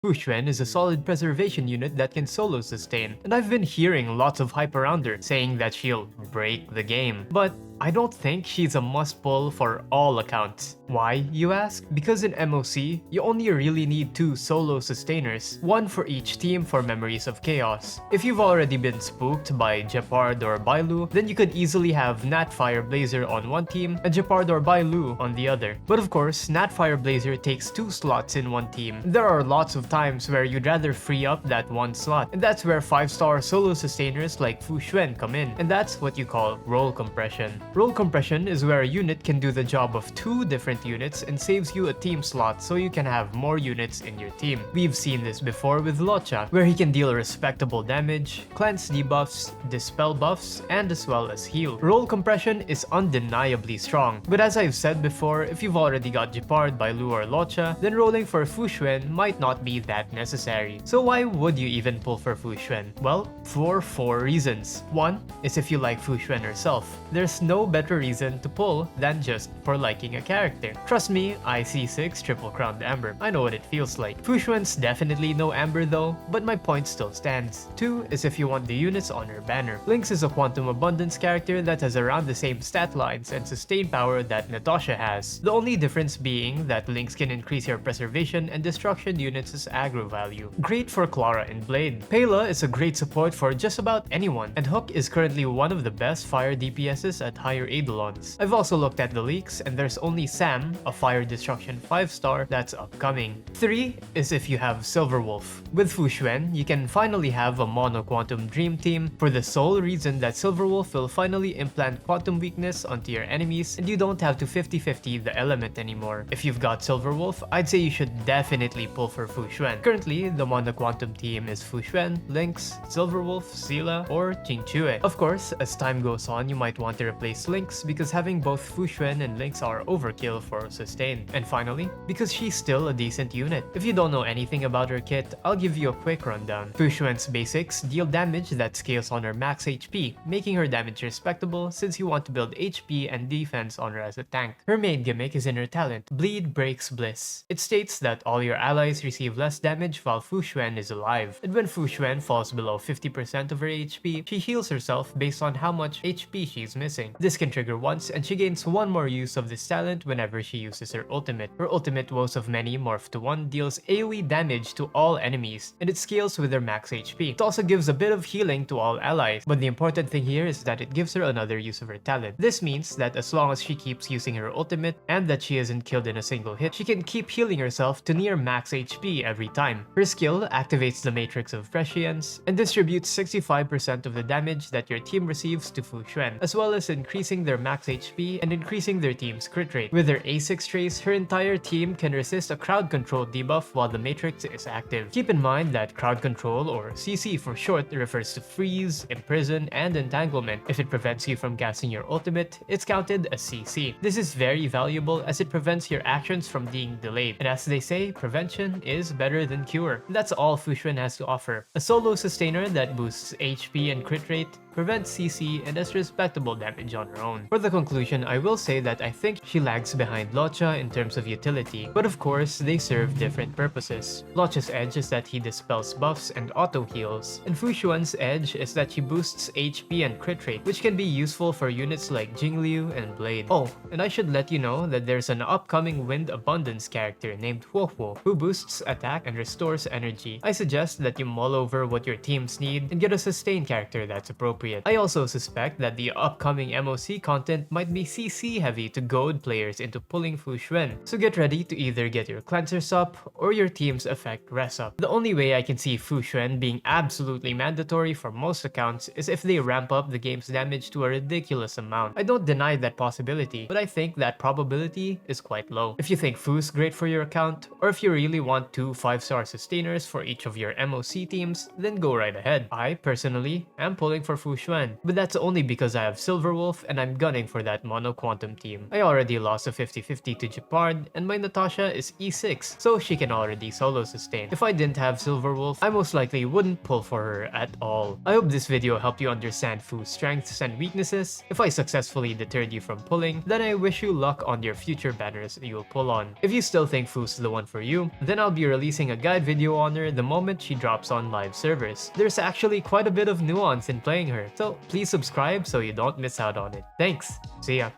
Fu Xuan is a solid preservation unit that can solo sustain, and I've been hearing lots of hype around her, saying that she'll break the game. But I don't think she's a must-pull for all accounts. Why, you ask? Because in MOC, you only really need 2 solo sustainers, one for each team for Memories of Chaos. If you've already been spooked by Gepard or Bailu, then you could easily have Natfire Blazer on one team and Gepard or Bailu on the other. But of course, Natfire Blazer takes 2 slots in one team. There are lots of times where you'd rather free up that one slot, and that's where 5-star solo sustainers like Fu Xuan come in, and that's what you call role compression. Role compression is where a unit can do the job of 2 different units and saves you a team slot so you can have more units in your team. We've seen this before with Locha, where he can deal respectable damage, cleanse debuffs, dispel buffs, and as well as heal. Role compression is undeniably strong, but as I've said before, if you've already got Gepard, Bailu, or Locha, then rolling for Fu Xuan might not be that necessary. So why would you even pull for Fu Xuan? Well, for 4 reasons. One is if you like Fu Xuan herself. There's no better reason to pull than just for liking a character. Trust me, I see 6 Triple Crowned Amber. I know what it feels like. Fu Xuan's definitely no Amber though, but my point still stands. 2 is if you want the units on her banner. Lynx is a Quantum Abundance character that has around the same stat lines and sustain power that Natasha has. The only difference being that Lynx can increase your preservation and destruction units' aggro value. Great for Clara and Blade. Pela is a great support for just about anyone, and Hook is currently one of the best fire DPSs at higher Eidolons. I've also looked at the leaks, and there's only Sam, a fire destruction 5-star, that's upcoming. 3 is if you have Silverwolf. With Fu Xuan, you can finally have a mono quantum dream team for the sole reason that Silverwolf will finally implant quantum weakness onto your enemies, and you don't have to 50-50 the element anymore. If you've got Silverwolf, I'd say you should definitely pull for Fu Xuan. Currently, the mono quantum team is Fu Xuan, Lynx, Silverwolf, Sela, or Qingque. Of course, as time goes on, you might want to replace Lynx because having both Fu Xuan and Lynx are overkill for sustain. And finally, because she's still a decent unit. If you don't know anything about her kit, I'll give you a quick rundown. Fu Xuan's basics deal damage that scales on her max HP, making her damage respectable since you want to build HP and defense on her as a tank. Her main gimmick is in her talent, Bleed Breaks Bliss. It states that all your allies receive less damage while Fu Xuan is alive, and when Fu Xuan falls below 50% of her HP, she heals herself based on how much HP she's missing. This can trigger once, and she gains one more use of this talent whenever she uses her ultimate. Her ultimate, Woes of Many morph to 1, deals AoE damage to all enemies, and it scales with her max HP. It also gives a bit of healing to all allies, but the important thing here is that it gives her another use of her talent. This means that as long as she keeps using her ultimate, and that she isn't killed in a single hit, she can keep healing herself to near max HP every time. Her skill activates the Matrix of Prescience, and distributes 65% of the damage that your team receives to Fu Xuan, as well as increasing their max HP and increasing their team's crit rate. With her A6 trace, her entire team can resist a crowd control debuff while the Matrix is active. Keep in mind that crowd control, or CC for short, refers to freeze, imprison, and entanglement. If it prevents you from casting your ultimate, it's counted as CC. This is very valuable as it prevents your actions from being delayed, and as they say, prevention is better than cure. That's all Fu Xuan has to offer. A solo sustainer that boosts HP and crit rate, prevents CC, and does respectable damage on her own. For the conclusion, I will say that I think she lags behind Locha in terms of utility, but of course, they serve different purposes. Locha's edge is that he dispels buffs and auto-heals, and Fu Xuan's edge is that she boosts HP and crit rate, which can be useful for units like Jingliu and Blade. Oh, and I should let you know that there's an upcoming Wind Abundance character named Huohuo, who boosts attack and restores energy. I suggest that you mull over what your teams need and get a sustain character that's appropriate. I also suspect that the upcoming MOC content might be CC heavy to goad players into pulling Fu Xuan, so get ready to either get your cleansers up or your team's effect res up. The only way I can see Fu Xuan being absolutely mandatory for most accounts is if they ramp up the game's damage to a ridiculous amount. I don't deny that possibility, but I think that probability is quite low. If you think Fu's great for your account, or if you really want 2 5-star sustainers for each of your MOC teams, then go right ahead. I personally am pulling for Fu Fu Xuan, but that's only because I have Silver Wolf and I'm gunning for that Mono Quantum team. I already lost a 50-50 to Japard, and my Natasha is E6, so she can already solo sustain. If I didn't have Silver Wolf, I most likely wouldn't pull for her at all. I hope this video helped you understand Fu's strengths and weaknesses. If I successfully deterred you from pulling, then I wish you luck on your future banners you'll pull on. If you still think Fu's the one for you, then I'll be releasing a guide video on her the moment she drops on live servers. There's actually quite a bit of nuance in playing her, so please subscribe so you don't miss out on it. Thanks! See ya!